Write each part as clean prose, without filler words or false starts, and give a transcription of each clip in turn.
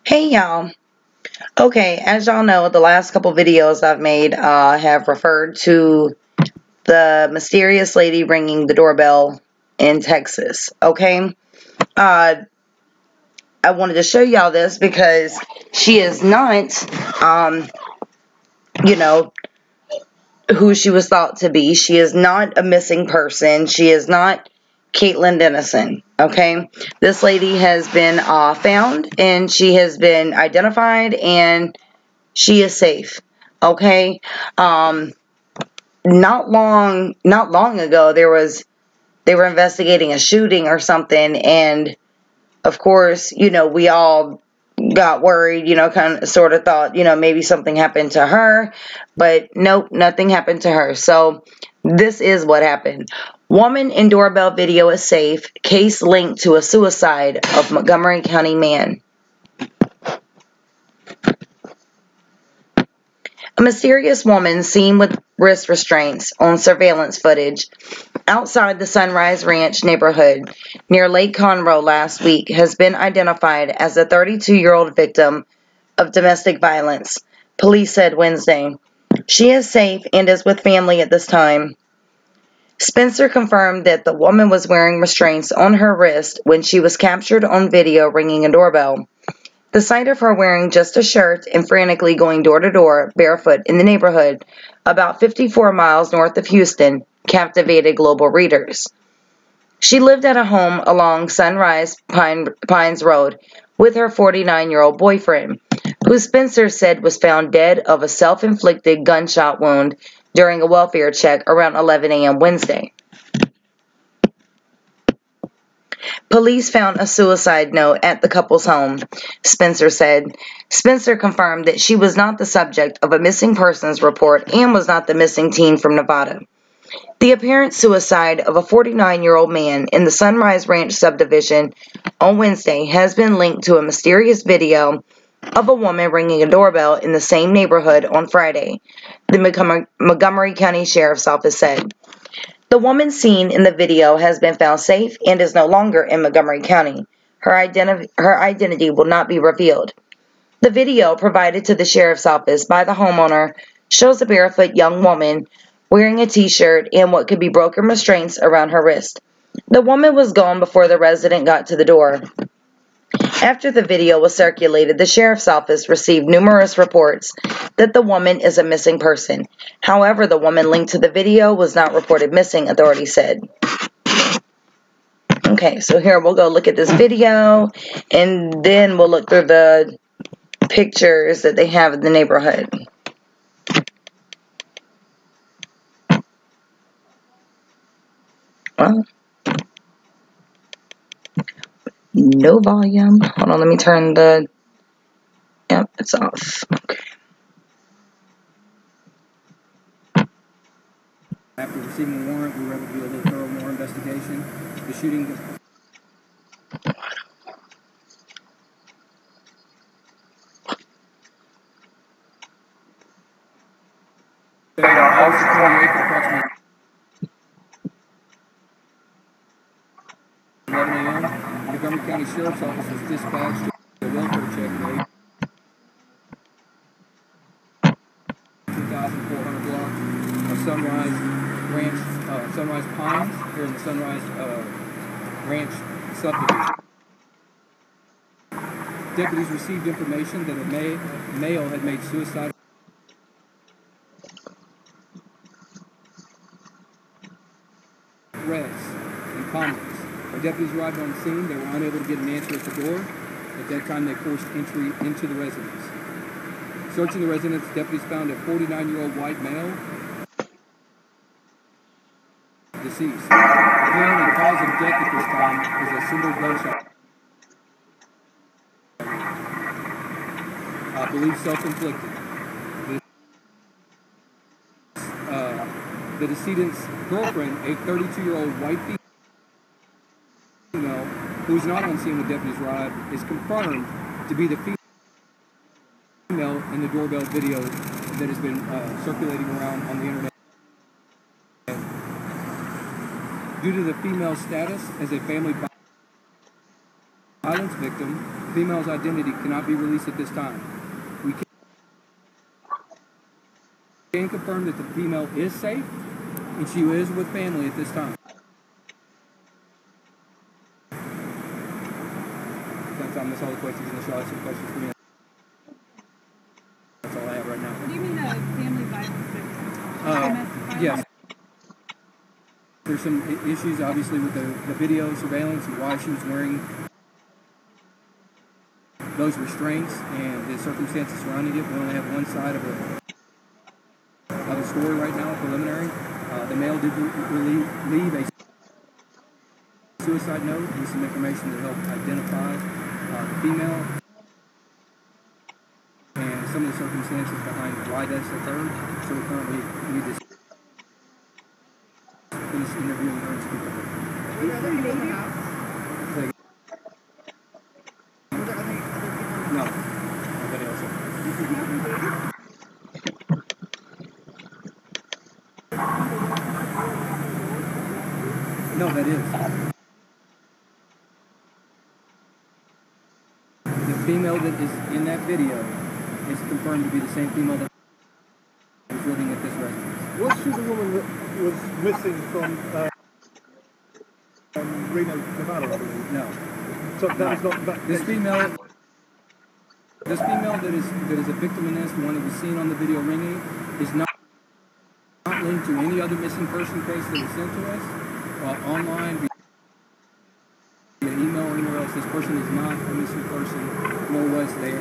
Hey y'all. Okay, as y'all know, the last couple videos I've made have referred to the mysterious lady ringing the doorbell in Texas. Okay, I wanted to show y'all this because she is not, you know, who she was thought to be. She is not a missing person. She is not Caitlin Dennison. Okay, this lady has been found and she has been identified and she is safe. Okay. Not long ago they were investigating a shooting or something, and of course, we all got worried, kind of sort of thought, maybe something happened to her, but nope, nothing happened to her. So this is what happened. Woman in doorbell video is safe. Case linked to a suicide of Montgomery County man. A mysterious woman seen with wrist restraints on surveillance footage outside the Sunrise Ranch neighborhood near Lake Conroe last week has been identified as a 32-year-old victim of domestic violence, police said Wednesday. She is safe and is with family at this time. Spencer confirmed that the woman was wearing restraints on her wrist when she was captured on video ringing a doorbell. The sight of her wearing just a shirt and frantically going door to door barefoot in the neighborhood, about 54 miles north of Houston, captivated global readers. She lived at a home along Sunrise Pines Road with her 49-year-old boyfriend, who Spencer said was found dead of a self-inflicted gunshot wound during a welfare check around 11 a.m. Wednesday. Police found a suicide note at the couple's home, Spencer said. Spencer confirmed that she was not the subject of a missing persons report and was not the missing teen from Nevada. The apparent suicide of a 49-year-old man in the Sunrise Ranch subdivision on Wednesday has been linked to a mysterious video of a woman ringing a doorbell in the same neighborhood on Friday, the Montgomery County Sheriff's Office said. The woman seen in the video has been found safe and is no longer in Montgomery County. Her identity will not be revealed. The video provided to the sheriff's office by the homeowner shows a barefoot young woman wearing a t-shirt and what could be broken restraints around her wrist. The woman was gone before the resident got to the door. After the video was circulated, the sheriff's office received numerous reports that the woman is a missing person. However, the woman linked to the video was not reported missing, authorities said. Okay, so here we'll go look at this video, and then we'll look through the pictures that they have in the neighborhood. Well, no volume. Hold on, let me turn the... Yep, it's off. Okay. After receiving a warrant, we were able to do a little thorough more investigation. The shooting... August 28th, approximately 11 a.m., Montgomery County Sheriff's Office was dispatched to a welfare check made 2,400 block of Sunrise Pines here in the Sunrise Ranch subdivision. Deputies received information that a male had made suicide arrests and comments. When deputies arrived on the scene, they were unable to get an answer at the door. At that time, they forced entry into the residence. Searching the residence, deputies found a 49-year-old white male deceased. Apparently, the cause of death at this time was a single gunshot. I believe self-inflicted. The decedent's girlfriend, a 32-year-old white female, who is not on scene when deputies arrived, is confirmed to be the female in the doorbell video that has been circulating around on the internet. Due to the female's status as a family violence victim. Female's identity cannot be released at this time. We can confirm that the female is safe and she is with family at this time. That's all the questions, unless y'all have some questions for me. That's all I have right now. What do you mean the family violence victim? Yes. There's some issues, obviously, with the video surveillance and why she was wearing those restraints and the circumstances surrounding it. We only have one side of the story right now, preliminary. The male did leave a suicide note and some information to help identify the female and some of the circumstances behind why this occurred. So we currently need to finish interviewing her and speak with her. Were there other people in the house? No. Nobody else. No, that is. The female that is in that video is confirmed to be the same female that was living at this residence. Was she the woman that was missing from Reno, Nevada, I believe? No. So that is not that. This female that is a victim in this, the one that was seen on the video ringing, is not linked to any other missing person case that was sent to us online via email or anywhere else. This person is not a missing person, nor was they,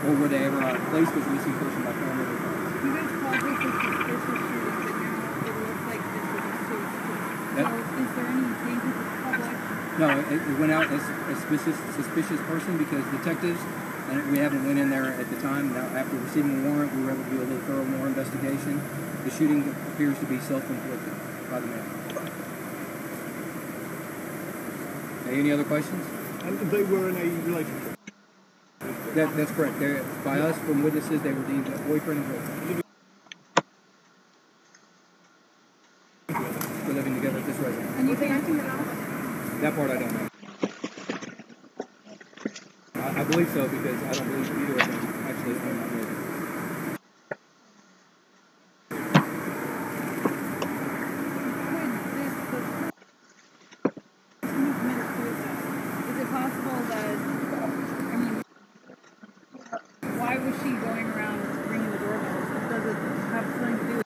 or were they ever placed as a missing person by family or friends. You guys called this a suspicious shooting, but now it looks like this was a suicide. So is there any danger to the public? No, it went out as a suspicious person because detectives, and we haven't went in there at the time. Now, after receiving a warrant, we were able to do a little thorough more investigation. The shooting appears to be self-inflicted by the man. Any other questions? And they were in a relationship? That's correct. By us, from witnesses, they were deemed boyfriend and girlfriend. We're living together at this residence. And you think acting it out? That part I don't know. I believe so because I don't believe either of them actually own that building. Is it possible that, I mean, why was she going around ringing the doorbells? Does it have something to do with him?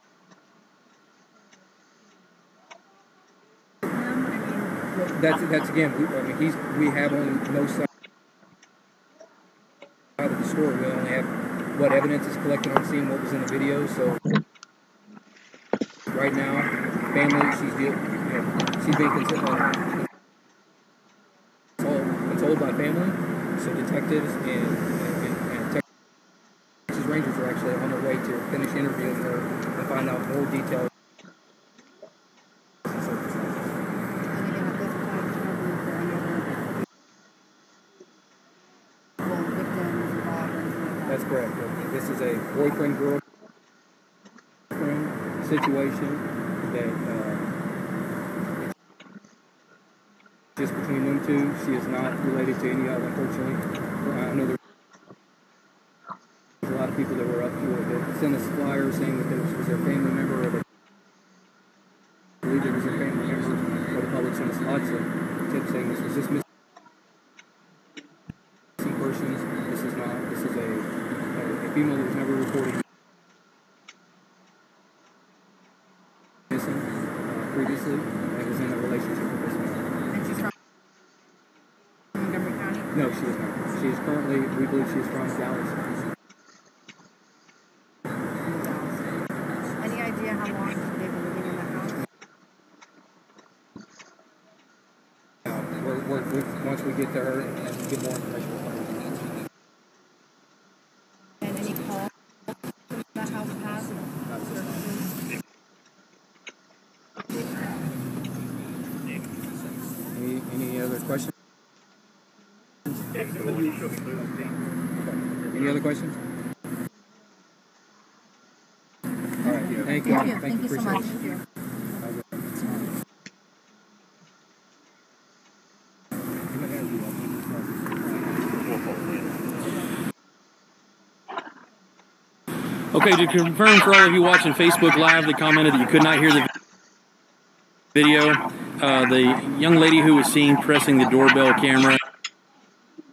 That's again, we have only no side of the story. We only have what evidence is collected on scene, what was in the video. So right now, family, she's being controlled by family. So detectives and Texas Rangers are actually on their way to finish interviewing her and find out more details. That's correct. This is a boyfriend-girlfriend situation that just between them two. She is not related to any other, unfortunately. I know there's a lot of people that were up to it that sent us flyers saying that this was their family member, or they believed it was their family member, or the public sent us lots of tips saying this was just missing persons. This is not. This is a female that was never reported missing previously and was in a relationship with this man. And she's from Montgomery County? No, she is not. She is currently, we believe she is from Dallas. Any idea how long they've been living in that house? Once we get to her and get more information, we'll find out. And any calls that house has? Any other questions? Any other questions? All right. Thank you. Thank you so much. Appreciate it. Okay, to confirm for all of you watching Facebook Live that commented that you could not hear the video, the young lady who was seen pressing the doorbell camera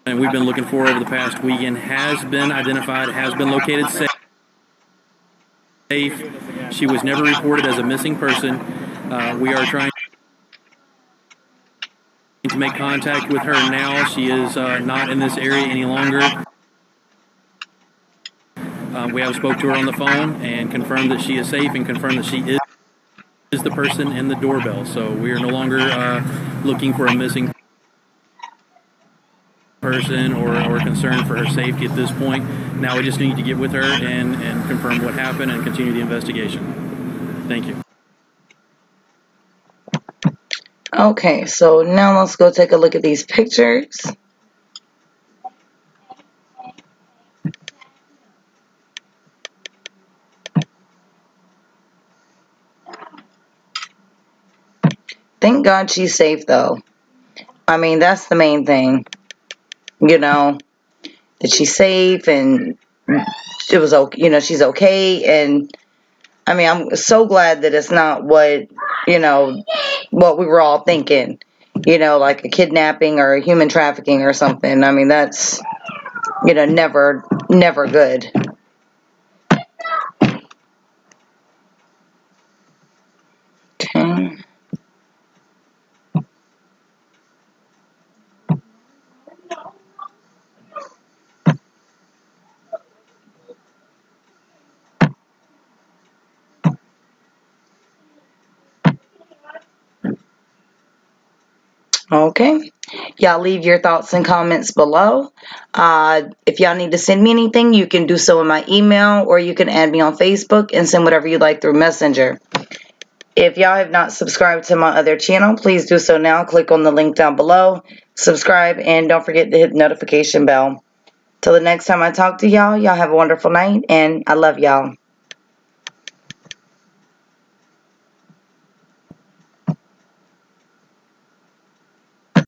and we've been looking for over the past weekend has been identified, has been located safe. She was never reported as a missing person. We are trying to make contact with her now. She is not in this area any longer. We have spoke to her on the phone and confirmed that she is safe and confirmed that she is the person in the doorbell. So we are no longer looking for a missing person or concerned for her safety at this point. Now we just need to get with her and confirm what happened and continue the investigation. Thank you. Okay, so now let's go take a look at these pictures. Thank God she's safe, though. I mean, that's the main thing. You know, that she's safe and it was okay. You know, she's okay. And I mean, I'm so glad that it's not what, you know, what we were all thinking. You know, like a kidnapping or a human trafficking or something. I mean, that's, you know, never good. Okay. Okay. Y'all leave your thoughts and comments below. If y'all need to send me anything, you can do so in my email, or you can add me on Facebook and send whatever you like through Messenger. If y'all have not subscribed to my other channel, please do so now. Click on the link down below, subscribe, and don't forget to hit the notification bell. Till the next time I talk to y'all, y'all have a wonderful night, and I love y'all.